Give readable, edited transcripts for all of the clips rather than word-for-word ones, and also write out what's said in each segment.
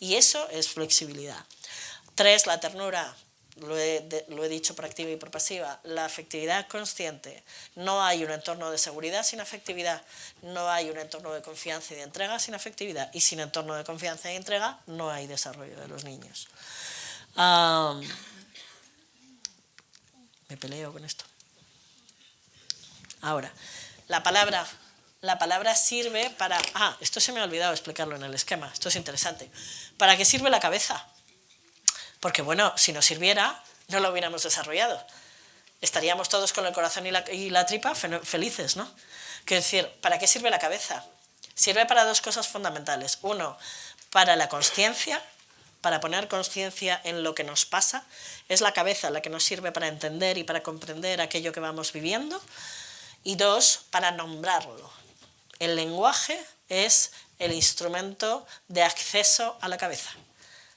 Y eso es flexibilidad. 3, la ternura. Lo he dicho por activa y por pasiva, la afectividad consciente. No hay un entorno de seguridad sin afectividad, no hay un entorno de confianza y de entrega sin afectividad, y sin entorno de confianza y entrega no hay desarrollo de los niños. Me peleo con esto. Ahora, la palabra sirve para... esto se me ha olvidado explicarlo en el esquema, esto es interesante. ¿Para qué sirve la cabeza? Porque bueno, si no sirviera, no lo hubiéramos desarrollado. Estaríamos todos con el corazón y la tripa felices, ¿no? Quiero decir, ¿para qué sirve la cabeza? Sirve para 2 cosas fundamentales. 1, para la consciencia, para poner consciencia en lo que nos pasa. Es la cabeza la que nos sirve para entender y para comprender aquello que vamos viviendo. Y 2, para nombrarlo. El lenguaje es el instrumento de acceso a la cabeza.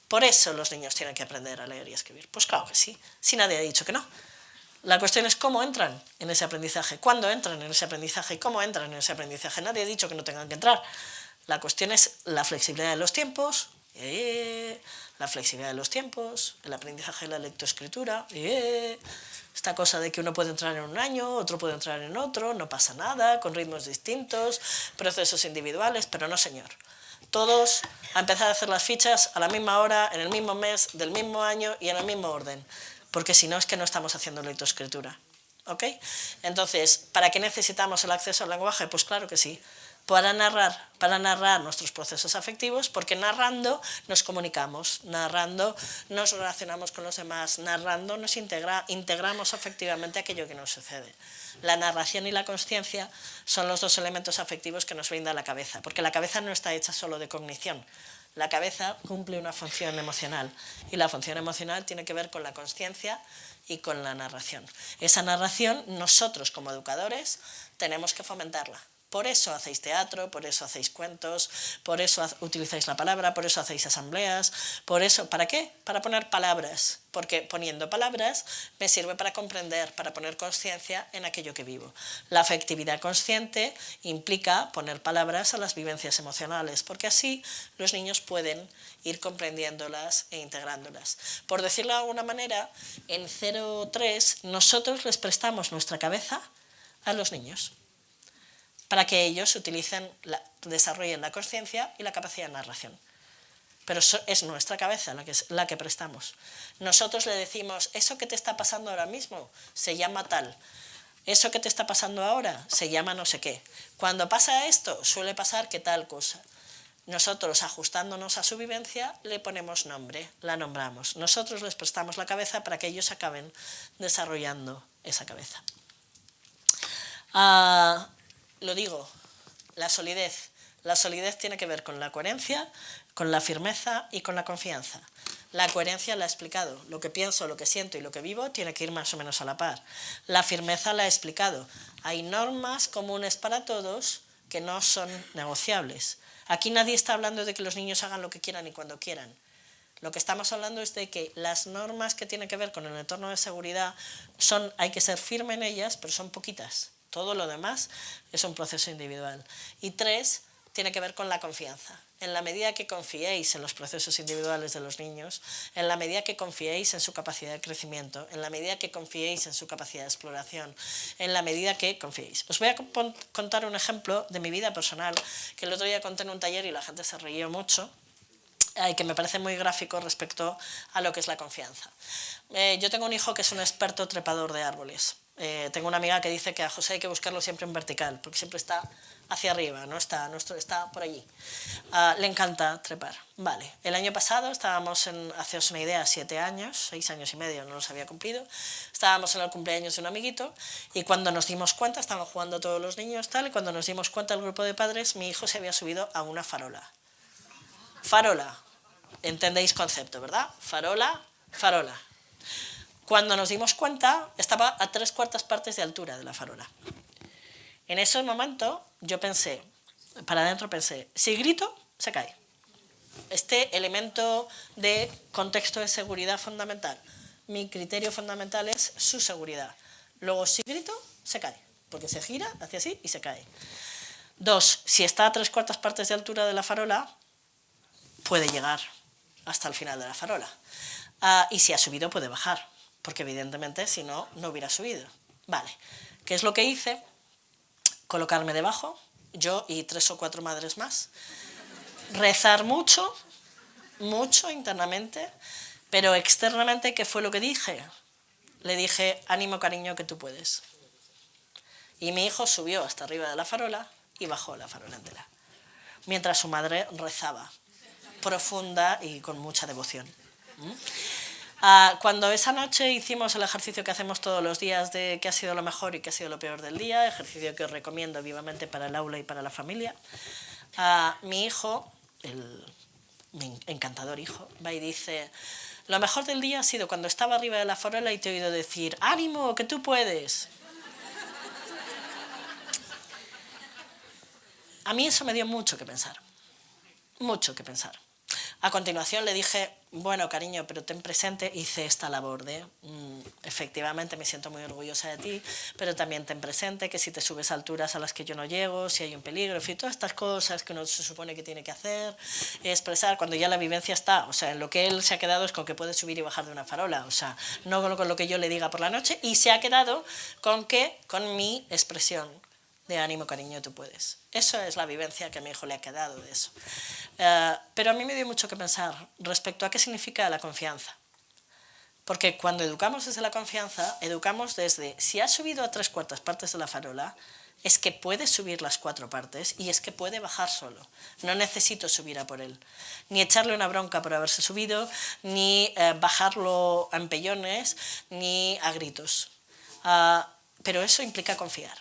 Por eso los niños tienen que aprender a leer y escribir. Pues claro que sí, si nadie ha dicho que no. La cuestión es cómo entran en ese aprendizaje, cuándo entran en ese aprendizaje y cómo entran en ese aprendizaje. Nadie ha dicho que no tengan que entrar. La cuestión es la flexibilidad de los tiempos, el aprendizaje de la lectoescritura, esta cosa de que uno puede entrar en un año, otro puede entrar en otro, no pasa nada, con ritmos distintos, procesos individuales, pero no señor. Todos a empezar a hacer las fichas a la misma hora, en el mismo mes, del mismo año y en el mismo orden, porque si no es que no estamos haciendo lectoescritura. ¿Ok? Entonces, ¿para qué necesitamos el acceso al lenguaje? Pues claro que sí, para narrar nuestros procesos afectivos, porque narrando nos comunicamos, narrando nos relacionamos con los demás, narrando nos integramos afectivamente aquello que nos sucede. La narración y la consciencia son los 2 elementos afectivos que nos brinda la cabeza, porque la cabeza no está hecha solo de cognición. La cabeza cumple una función emocional y la función emocional tiene que ver con la consciencia y con la narración. Esa narración nosotros como educadores tenemos que fomentarla. Por eso hacéis teatro, por eso hacéis cuentos, por eso utilizáis la palabra, por eso hacéis asambleas, por eso, ¿para qué? Para poner palabras, porque poniendo palabras me sirve para comprender, para poner consciencia en aquello que vivo. La afectividad consciente implica poner palabras a las vivencias emocionales, porque así los niños pueden ir comprendiéndolas e integrándolas. Por decirlo de alguna manera, en 0-3 nosotros les prestamos nuestra cabeza a los niños, para que ellos desarrollen la consciencia y la capacidad de narración. Pero es nuestra cabeza la que prestamos. Nosotros le decimos, eso que te está pasando ahora mismo se llama tal, eso que te está pasando ahora se llama no sé qué. Cuando pasa esto, suele pasar que tal cosa. Nosotros, ajustándonos a su vivencia, le ponemos nombre, la nombramos. Nosotros les prestamos la cabeza para que ellos acaben desarrollando esa cabeza. Lo digo, la solidez. La solidez tiene que ver con la coherencia, con la firmeza y con la confianza. La coherencia la he explicado. Lo que pienso, lo que siento y lo que vivo tiene que ir más o menos a la par. La firmeza la he explicado. Hay normas comunes para todos que no son negociables. Aquí nadie está hablando de que los niños hagan lo que quieran y cuando quieran. Lo que estamos hablando es de que las normas que tienen que ver con el entorno de seguridad hay que ser firme en ellas, pero son poquitas. Todo lo demás es un proceso individual. Y 3, tiene que ver con la confianza. En la medida que confiéis en los procesos individuales de los niños, en la medida que confiéis en su capacidad de crecimiento, en la medida que confiéis en su capacidad de exploración, en la medida que confiéis. Os voy a contar un ejemplo de mi vida personal, que el otro día conté en un taller y la gente se rió mucho, que me parece muy gráfico respecto a lo que es la confianza. Yo tengo un hijo que es un experto trepador de árboles. Tengo una amiga que dice que a José hay que buscarlo siempre en vertical, porque siempre está hacia arriba, no está por allí. Le encanta trepar. Vale, el año pasado estábamos haceos una idea, 7 años, 6 años y medio, no los había cumplido, estábamos en el cumpleaños de un amiguito y cuando nos dimos cuenta, estaban jugando todos los niños, y cuando nos dimos cuenta el grupo de padres, mi hijo se había subido a una farola. Farola, entendéis concepto, ¿verdad? Farola. Cuando nos dimos cuenta, estaba a 3/4 partes de altura de la farola. En ese momento, yo pensé, para adentro pensé, si grito, se cae. Este elemento de contexto de seguridad fundamental. Mi criterio fundamental es su seguridad. Luego, si grito, se cae, porque se gira hacia así y se cae. 2, si está a 3/4 partes de altura de la farola, puede llegar hasta el final de la farola. Y si ha subido puede bajar, porque evidentemente si no, no hubiera subido. Vale, ¿qué es lo que hice? Colocarme debajo, yo y 3 o 4 madres más, rezar mucho, mucho internamente, pero externamente, ¿qué fue lo que dije? Le dije, ánimo cariño que tú puedes. Y mi hijo subió hasta arriba de la farola y bajó la farola entera, mientras su madre rezaba, profunda y con mucha devoción. Cuando esa noche hicimos el ejercicio que hacemos todos los días de qué ha sido lo mejor y qué ha sido lo peor del día, ejercicio que os recomiendo vivamente para el aula y para la familia, mi hijo, mi encantador hijo, va y dice, lo mejor del día ha sido cuando estaba arriba de la farola y te he oído decir, ánimo, que tú puedes. A mí eso me dio mucho que pensar, mucho que pensar. A continuación le dije, bueno, cariño, pero ten presente, hice esta labor de, efectivamente me siento muy orgullosa de ti, pero también ten presente que si te subes a alturas a las que yo no llego, si hay un peligro, en fin, todas estas cosas que uno se supone que tiene que hacer, expresar, cuando ya la vivencia está, o sea, en lo que él se ha quedado es con que puede subir y bajar de una farola, o sea, no con lo que yo le diga por la noche, y se ha quedado con mi expresión de ánimo, cariño, tú puedes. Eso es la vivencia que a mi hijo le ha quedado de eso. Pero a mí me dio mucho que pensar respecto a qué significa la confianza. Porque cuando educamos desde la confianza, educamos desde, si ha subido a 3/4 partes de la farola, es que puede subir las 4 partes y es que puede bajar solo. No necesito subir a por él. Ni echarle una bronca por haberse subido, ni bajarlo a empellones, ni a gritos. Pero eso implica confiar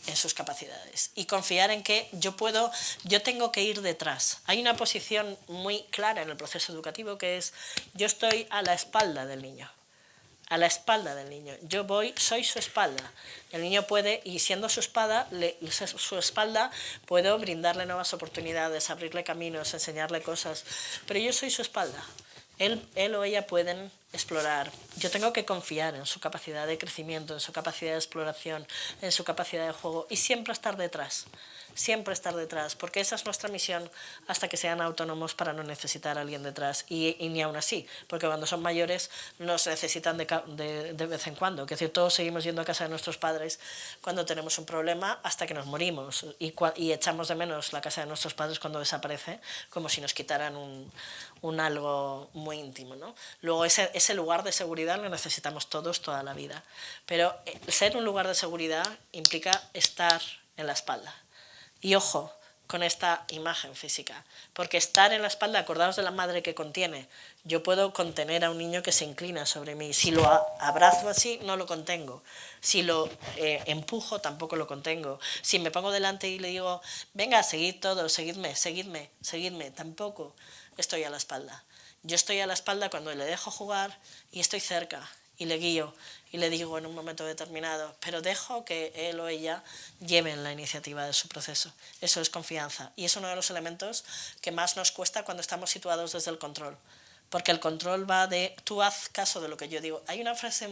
en sus capacidades y confiar en que yo tengo que ir detrás. Hay una posición muy clara en el proceso educativo que es, yo estoy a la espalda del niño, yo soy su espalda. El niño puede, y siendo su espalda, puedo brindarle nuevas oportunidades, abrirle caminos, enseñarle cosas, pero yo soy su espalda. Él o ella pueden explorar. Yo tengo que confiar en su capacidad de crecimiento, en su capacidad de exploración, en su capacidad de juego y siempre estar detrás, porque esa es nuestra misión hasta que sean autónomos para no necesitar a alguien detrás y ni aún así, porque cuando son mayores nos necesitan de vez en cuando. Es decir, todos seguimos yendo a casa de nuestros padres cuando tenemos un problema hasta que nos morimos y echamos de menos la casa de nuestros padres cuando desaparece, como si nos quitaran un algo muy íntimo, ¿no? Luego ese lugar de seguridad lo necesitamos todos toda la vida, pero ser un lugar de seguridad implica estar en la espalda. Y ojo con esta imagen física, porque estar en la espalda, acordaos de la madre que contiene. Yo puedo contener a un niño que se inclina sobre mí. Si lo abrazo así, no lo contengo. Si lo empujo, tampoco lo contengo. Si me pongo delante y le digo, venga, seguid todos, seguidme, tampoco estoy a la espalda. Yo estoy a la espalda cuando le dejo jugar y estoy cerca y le guío y le digo en un momento determinado, pero dejo que él o ella lleven la iniciativa de su proceso. Eso es confianza y es uno de los elementos que más nos cuesta cuando estamos situados desde el control. Porque el control va de, tú haz caso de lo que yo digo. Hay una frase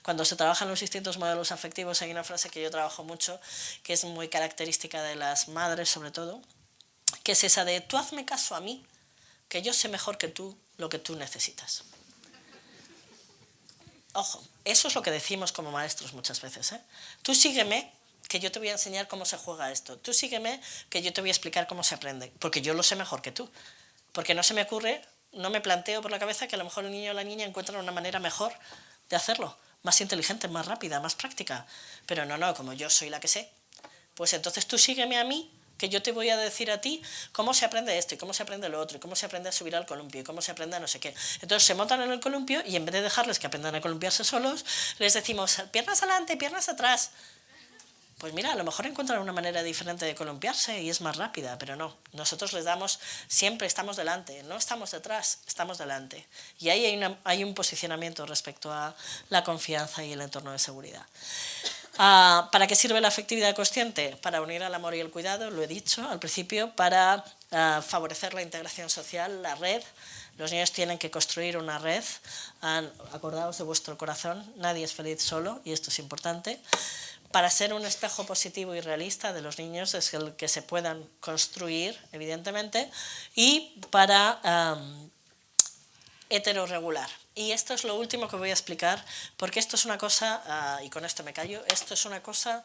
cuando se trabajan los distintos modelos afectivos, hay una frase que yo trabajo mucho, que es muy característica de las madres sobre todo, que es esa de, tú hazme caso a mí, que yo sé mejor que tú lo que tú necesitas. Ojo, eso es lo que decimos como maestros muchas veces, ¿eh? Tú sígueme, que yo te voy a enseñar cómo se juega esto. Tú sígueme, que yo te voy a explicar cómo se aprende, porque yo lo sé mejor que tú. Porque no se me ocurre, no me planteo por la cabeza que a lo mejor el niño o la niña encuentran una manera mejor de hacerlo, más inteligente, más rápida, más práctica. Pero no, como yo soy la que sé, pues entonces tú sígueme a mí, que yo te voy a decir a ti cómo se aprende esto y cómo se aprende lo otro y cómo se aprende a subir al columpio y cómo se aprende a no sé qué. Entonces se montan en el columpio y en vez de dejarles que aprendan a columpiarse solos, les decimos piernas adelante, piernas atrás. Pues mira, a lo mejor encuentran una manera diferente de columpiarse y es más rápida, pero no. Nosotros les damos, siempre estamos delante, no estamos detrás, estamos delante. Y ahí hay un posicionamiento respecto a la confianza y el entorno de seguridad. ¿Para qué sirve la afectividad consciente? Para unir al amor y el cuidado, lo he dicho al principio, para favorecer la integración social, la red. Los niños tienen que construir una red. Acordaos de vuestro corazón, nadie es feliz solo, y esto es importante. para ser un espejo positivo y realista de los niños, es el que se puedan construir, evidentemente, y para heterorregular. Y esto es lo último que voy a explicar, porque esto es una cosa, y con esto me callo, esto es una cosa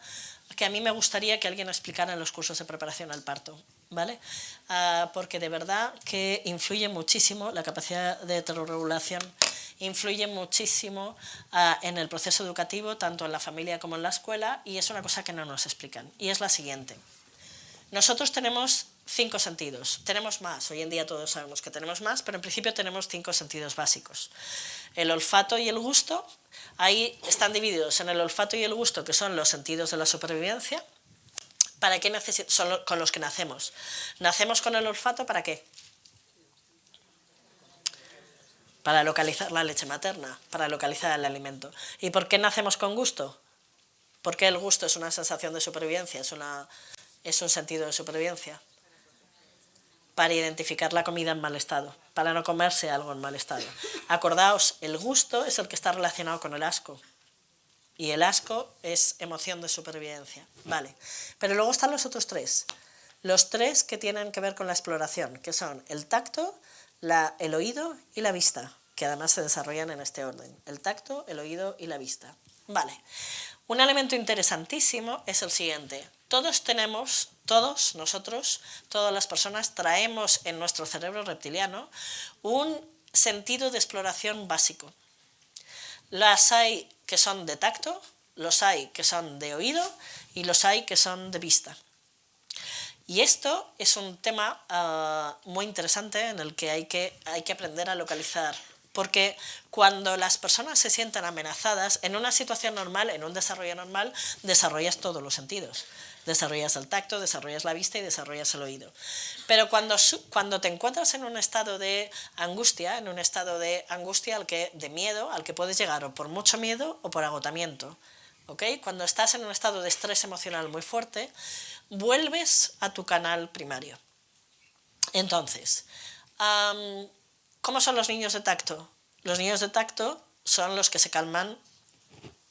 que a mí me gustaría que alguien explicara en los cursos de preparación al parto, ¿vale? Porque de verdad que influye muchísimo la capacidad de heterorregulación, influye muchísimo en el proceso educativo, tanto en la familia como en la escuela, y es una cosa que no nos explican, y es la siguiente. Nosotros tenemos 5 sentidos, tenemos más, hoy en día todos sabemos que tenemos más, pero en principio tenemos 5 sentidos básicos. El olfato y el gusto, ahí están divididos en el olfato y el gusto, que son los sentidos de la supervivencia. ¿Para qué son con los que nacemos? ¿Nacemos con el olfato para qué? Para localizar la leche materna, para localizar el alimento. ¿Y por qué nacemos con gusto? Porque el gusto es una sensación de supervivencia, es un sentido de supervivencia. Para identificar la comida en mal estado, para no comerse algo en mal estado. Acordaos, el gusto es el que está relacionado con el asco. Y el asco es emoción de supervivencia. Vale. Pero luego están los otros 3. Los 3 que tienen que ver con la exploración, que son el tacto, el oído y la vista, que además se desarrollan en este orden. El tacto, el oído y la vista. Vale. Un elemento interesantísimo es el siguiente. Todos nosotros, todas las personas, traemos en nuestro cerebro reptiliano un sentido de exploración básico. Las hay que son de tacto, los hay que son de oído y los hay que son de vista. Y esto es un tema muy interesante en el que hay que aprender a localizar. Porque cuando las personas se sienten amenazadas, en una situación normal, en un desarrollo normal, desarrollas todos los sentidos. Desarrollas el tacto, desarrollas la vista y desarrollas el oído. Pero cuando te encuentras en un estado de angustia, de miedo, al que puedes llegar o por mucho miedo o por agotamiento, ¿okay? Cuando estás en un estado de estrés emocional muy fuerte, vuelves a tu canal primario. Entonces, ¿cómo son los niños de tacto? Los niños de tacto son los que se calman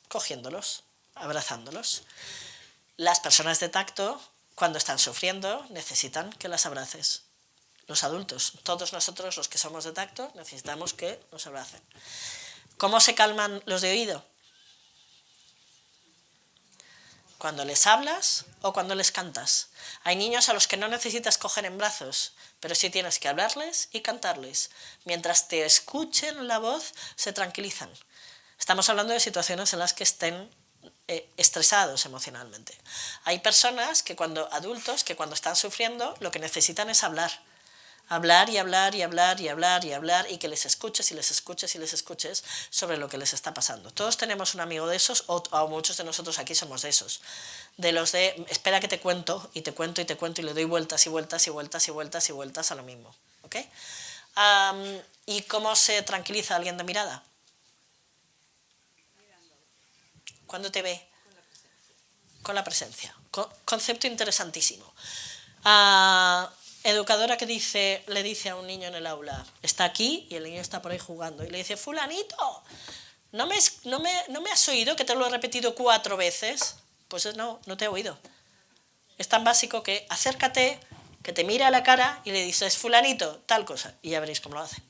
cogiéndolos, abrazándolos. Las personas de tacto, cuando están sufriendo, necesitan que las abraces. Los adultos, todos nosotros los que somos de tacto, necesitamos que nos abracen. ¿Cómo se calman los de oído? Cuando les hablas o cuando les cantas. Hay niños a los que no necesitas coger en brazos, pero sí tienes que hablarles y cantarles. Mientras te escuchen la voz, se tranquilizan. Estamos hablando de situaciones en las que estén estresados emocionalmente. Hay personas adultos que cuando están sufriendo lo que necesitan es hablar. Hablar y hablar y hablar y hablar y hablar y que les escuches y les escuches y les escuches sobre lo que les está pasando. Todos tenemos un amigo de esos, o muchos de nosotros aquí somos de esos. De los de, espera que te cuento, y te cuento y te cuento y le doy vueltas y vueltas y vueltas y vueltas y vueltas a lo mismo. ¿Okay? ¿Y cómo se tranquiliza alguien de mirada? ¿Cuándo te ve? Con la presencia. Concepto interesantísimo. Educadora que le dice a un niño en el aula, está aquí y el niño está por ahí jugando, y le dice, fulanito, ¿no me has oído que te lo he repetido 4 veces? Pues no te he oído. Es tan básico que acércate, que te mira a la cara y le dices, fulanito, tal cosa, y ya veréis cómo lo hace.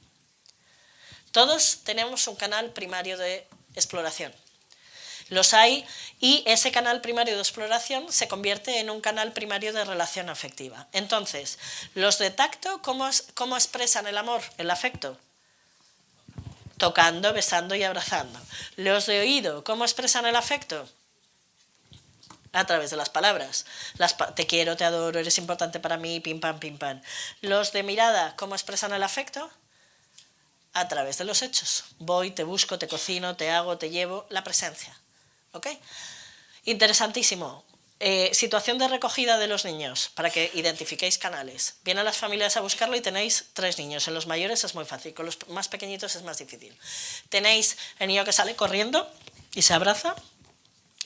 Todos tenemos un canal primario de exploración. Los hay, y ese canal primario de exploración se convierte en un canal primario de relación afectiva. Entonces, los de tacto, ¿cómo expresan el amor, el afecto? Tocando, besando y abrazando. Los de oído, ¿cómo expresan el afecto? A través de las palabras. Te quiero, te adoro, eres importante para mí, pim pam, pim pam. Los de mirada, ¿cómo expresan el afecto? A través de los hechos. Voy, te busco, te cocino, te hago, te llevo, la presencia. ¿Okay? Interesantísimo. Situación de recogida de los niños, para que identifiquéis canales. Vienen las familias a buscarlo y tenéis 3 niños. En los mayores es muy fácil, con los más pequeñitos es más difícil. Tenéis el niño que sale corriendo y se abraza,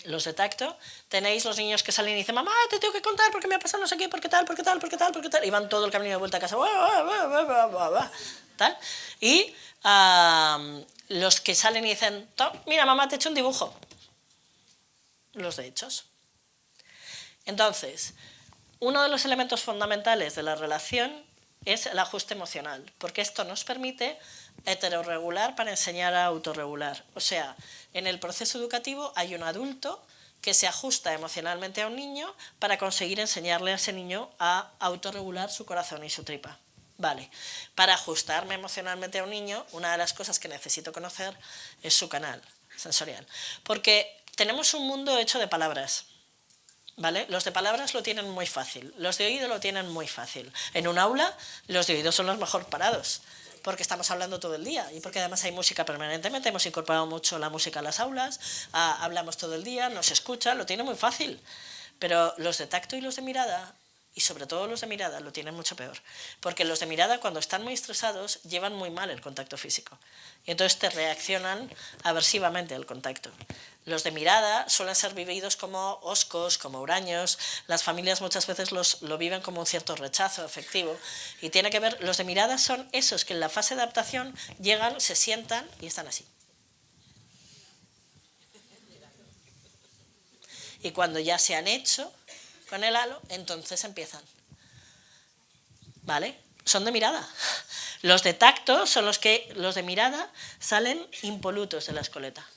los de tacto. Tenéis los niños que salen y dicen, mamá, te tengo que contar porque me ha pasado no sé qué, porque tal, porque tal, porque tal, porque tal. Y van todo el camino de vuelta a casa. ¿Tal? Y los que salen y dicen, mira, mamá, te he hecho un dibujo. los de hechos. Entonces, uno de los elementos fundamentales de la relación es el ajuste emocional, porque esto nos permite heterorregular para enseñar a autorregular. O sea, en el proceso educativo hay un adulto que se ajusta emocionalmente a un niño para conseguir enseñarle a ese niño a autorregular su corazón y su tripa. Vale, para ajustarme emocionalmente a un niño, una de las cosas que necesito conocer es su canal sensorial. Porque tenemos un mundo hecho de palabras, ¿vale? Los de palabras lo tienen muy fácil, los de oído lo tienen muy fácil. En un aula, los de oído son los mejor parados, porque estamos hablando todo el día y porque además hay música permanentemente, hemos incorporado mucho la música a las aulas, hablamos todo el día, nos escucha, lo tiene muy fácil. Pero los de tacto y los de mirada, y sobre todo los de mirada, lo tienen mucho peor. Porque los de mirada, cuando están muy estresados, llevan muy mal el contacto físico. Y entonces te reaccionan aversivamente al contacto. Los de mirada suelen ser vividos como hoscos, como huraños. Las familias muchas veces lo viven como un cierto rechazo afectivo. Y tiene que ver, los de mirada son esos que en la fase de adaptación llegan, se sientan y están así. Y cuando ya se han hecho con el halo, entonces empiezan. ¿Vale? Son de mirada. Los de tacto son los de mirada salen impolutos de la escoleta.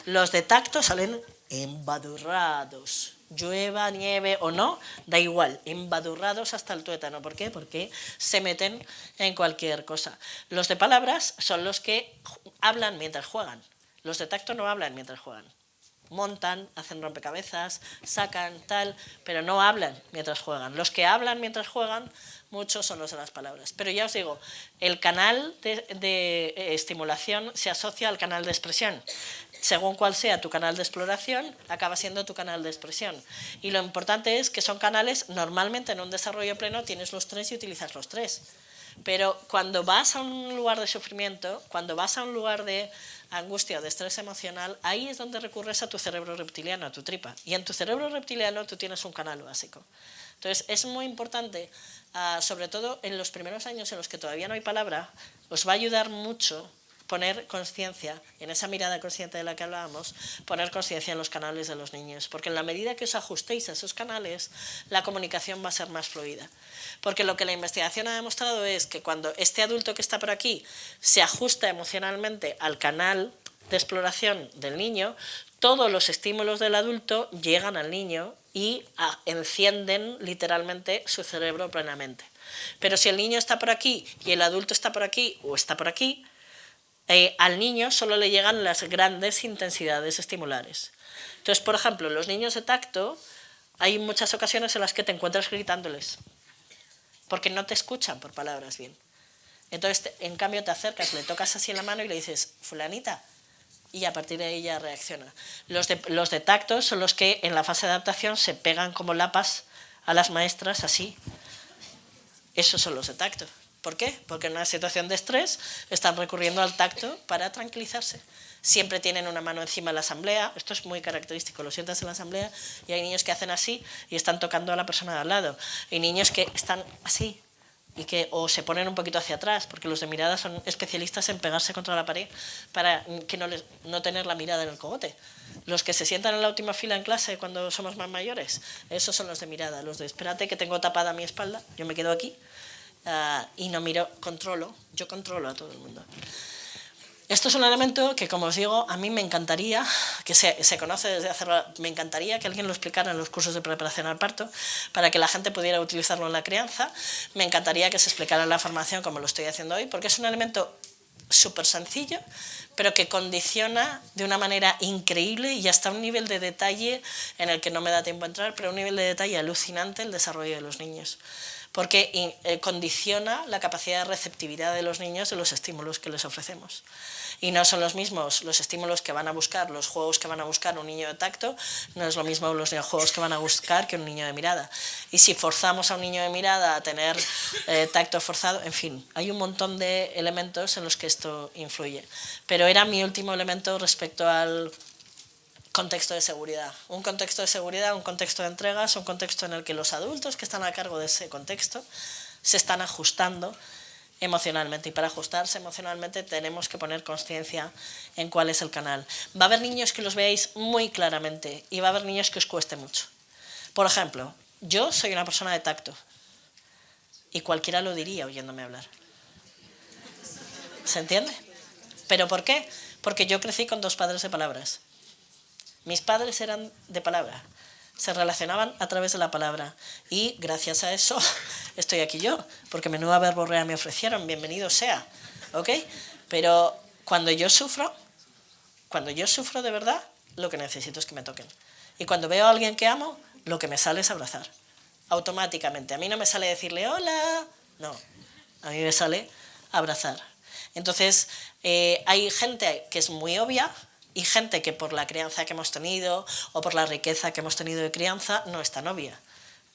Los de tacto salen embadurrados. Llueva, nieve o no, da igual, embadurrados hasta el tuétano. ¿Por qué? Porque se meten en cualquier cosa. Los de palabras son los que hablan mientras juegan. Los de tacto no hablan mientras juegan. Montan, hacen rompecabezas, sacan, tal, pero no hablan mientras juegan. Los que hablan mientras juegan, muchos son los de las palabras. Pero ya os digo, el canal de estimulación se asocia al canal de expresión. Según cuál sea tu canal de exploración, acaba siendo tu canal de expresión. Y lo importante es que son canales, normalmente en un desarrollo pleno tienes los tres y utilizas los tres. Pero cuando vas a un lugar de sufrimiento, cuando vas a un lugar de angustia o de estrés emocional, ahí es donde recurres a tu cerebro reptiliano, a tu tripa. Y en tu cerebro reptiliano tú tienes un canal básico. Entonces es muy importante, sobre todo en los primeros años en los que todavía no hay palabra, os va a ayudar mucho poner conciencia, en esa mirada consciente de la que hablábamos, poner conciencia en los canales de los niños, porque en la medida que os ajustéis a esos canales, la comunicación va a ser más fluida. Porque lo que la investigación ha demostrado es que cuando este adulto que está por aquí se ajusta emocionalmente al canal de exploración del niño, todos los estímulos del adulto llegan al niño y encienden literalmente su cerebro plenamente. Pero si el niño está por aquí y el adulto está por aquí o está por aquí, al niño solo le llegan las grandes intensidades estimulares. Entonces, por ejemplo, los niños de tacto, hay muchas ocasiones en las que te encuentras gritándoles, porque no te escuchan por palabras bien. Entonces, en cambio, te acercas, le tocas así en la mano y le dices, fulanita, y a partir de ahí ya reacciona. Los de tacto son los que en la fase de adaptación se pegan como lapas a las maestras así. Esos son los de tacto. ¿Por qué? Porque en una situación de estrés están recurriendo al tacto para tranquilizarse. Siempre tienen una mano encima de la asamblea, esto es muy característico, lo sientas en la asamblea y hay niños que hacen así y están tocando a la persona de al lado. Hay niños que están así y o se ponen un poquito hacia atrás, porque los de mirada son especialistas en pegarse contra la pared para que no tener la mirada en el cogote. Los que se sientan en la última fila en clase cuando somos más mayores, esos son los de mirada. Los de espérate que tengo tapada mi espalda, yo me quedo aquí. Y no miro, yo controlo a todo el mundo. Esto es un elemento que, como os digo, a mí me encantaría, que se conoce desde hace rato, me encantaría que alguien lo explicara en los cursos de preparación al parto, para que la gente pudiera utilizarlo en la crianza. Me encantaría que se explicara en la formación como lo estoy haciendo hoy, porque es un elemento súper sencillo, pero que condiciona de una manera increíble y hasta un nivel de detalle en el que no me da tiempo a entrar, pero un nivel de detalle alucinante el desarrollo de los niños. Porque condiciona la capacidad de receptividad de los niños de los estímulos que les ofrecemos. Y no son los mismos los estímulos que van a buscar, los juegos que van a buscar un niño de tacto, no es lo mismo los juegos que van a buscar que un niño de mirada. Y si forzamos a un niño de mirada a tener tacto forzado, en fin, hay un montón de elementos en los que esto influye. Pero era mi último elemento respecto al contexto de seguridad. Un contexto de seguridad, un contexto de entregas, un contexto en el que los adultos que están a cargo de ese contexto se están ajustando emocionalmente, y para ajustarse emocionalmente tenemos que poner conciencia en cuál es el canal. Va a haber niños que los veáis muy claramente y va a haber niños que os cueste mucho. Por ejemplo, yo soy una persona de tacto y cualquiera lo diría oyéndome hablar. ¿Se entiende? ¿Pero por qué? Porque yo crecí con 2 padres de palabras. Mis padres eran de palabra, se relacionaban a través de la palabra y gracias a eso estoy aquí yo, porque menuda verborrea me ofrecieron, bienvenido sea, ¿ok? Pero cuando yo sufro de verdad, lo que necesito es que me toquen. Y cuando veo a alguien que amo, lo que me sale es abrazar, automáticamente. A mí no me sale decirle hola, no, a mí me sale abrazar. Entonces, hay gente que es muy obvia y gente que por la crianza que hemos tenido o por la riqueza que hemos tenido de crianza no es tan obvia,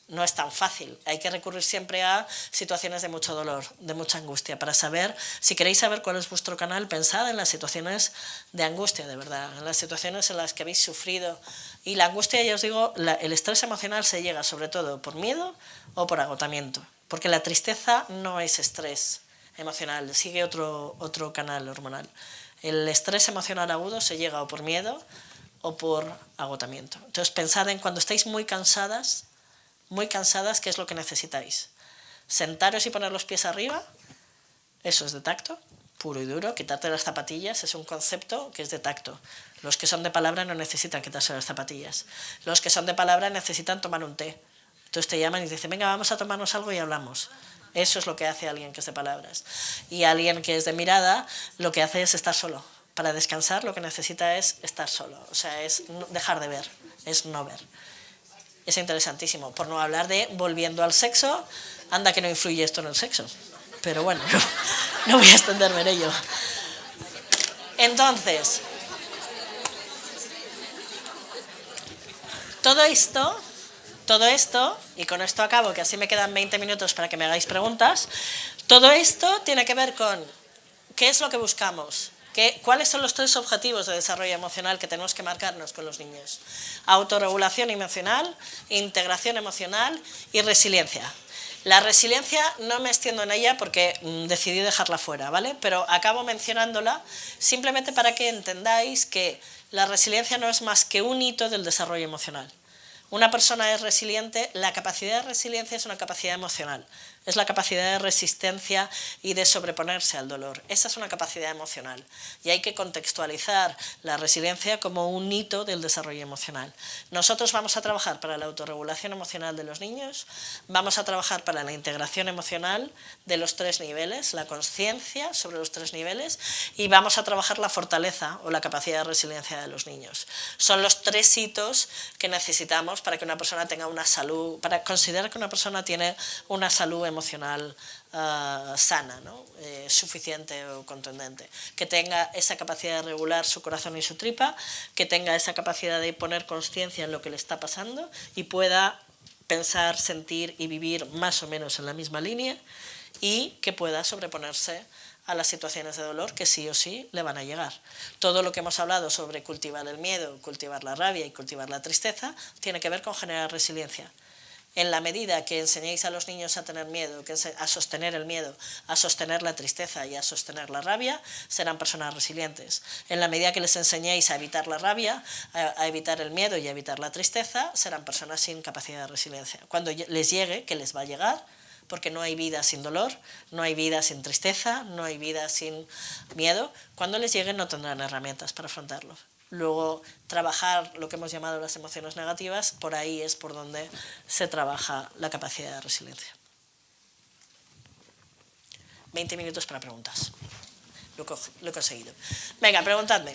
no es tan fácil. Hay que recurrir siempre a situaciones de mucho dolor, de mucha angustia, para saber, si queréis saber cuál es vuestro canal, pensad en las situaciones de angustia, de verdad, en las situaciones en las que habéis sufrido. Y la angustia, ya os digo, el estrés emocional se llega sobre todo por miedo o por agotamiento, porque la tristeza no es estrés emocional, sigue otro canal hormonal. El estrés emocional agudo se llega o por miedo o por agotamiento. Entonces pensad en cuando estáis muy cansadas, qué es lo que necesitáis. Sentaros y poner los pies arriba, eso es de tacto, puro y duro. Quitarte las zapatillas es un concepto que es de tacto. Los que son de palabra no necesitan quitarse las zapatillas. Los que son de palabra necesitan tomar un té. Entonces te llaman y te dicen, venga, vamos a tomarnos algo y hablamos. Eso es lo que hace alguien que es de palabras. Y alguien que es de mirada, lo que hace es estar solo. Para descansar lo que necesita es estar solo. O sea, es dejar de ver, es no ver. Es interesantísimo. Por no hablar de volviendo al sexo, anda que no influye esto en el sexo. Pero bueno, no voy a extenderme en ello. Entonces, todo esto, y con esto acabo, que así me quedan 20 minutos para que me hagáis preguntas, todo esto tiene que ver con qué es lo que buscamos, cuáles son los 3 objetivos de desarrollo emocional que tenemos que marcarnos con los niños. Autorregulación emocional, integración emocional y resiliencia. La resiliencia no me extiendo en ella porque decidí dejarla fuera, ¿vale? Pero acabo mencionándola simplemente para que entendáis que la resiliencia no es más que un hito del desarrollo emocional. Una persona es resiliente, la capacidad de resiliencia es una capacidad emocional, es la capacidad de resistencia y de sobreponerse al dolor. Esa es una capacidad emocional y hay que contextualizar la resiliencia como un hito del desarrollo emocional. Nosotros vamos a trabajar para la autorregulación emocional de los niños, vamos a trabajar para la integración emocional de los 3 niveles, la consciencia sobre los 3 niveles y vamos a trabajar la fortaleza o la capacidad de resiliencia de los niños. Son los 3 hitos que necesitamos para que una persona tenga una salud, para considerar que una persona tiene una salud emocional sana, ¿no? Suficiente o contundente, que tenga esa capacidad de regular su corazón y su tripa, que tenga esa capacidad de poner conciencia en lo que le está pasando y pueda pensar, sentir y vivir más o menos en la misma línea y que pueda sobreponerse a las situaciones de dolor que sí o sí le van a llegar. Todo lo que hemos hablado sobre cultivar el miedo, cultivar la rabia y cultivar la tristeza tiene que ver con generar resiliencia. En la medida que enseñéis a los niños a tener miedo, a sostener el miedo, a sostener la tristeza y a sostener la rabia, serán personas resilientes. En la medida que les enseñéis a evitar la rabia, a evitar el miedo y a evitar la tristeza, serán personas sin capacidad de resiliencia. Cuando les llegue, que les va a llegar, porque no hay vida sin dolor, no hay vida sin tristeza, no hay vida sin miedo, cuando les llegue no tendrán herramientas para afrontarlo. Luego, trabajar lo que hemos llamado las emociones negativas, por ahí es por donde se trabaja la capacidad de resiliencia. 20 minutos para preguntas. Lo he conseguido. Venga, preguntadme.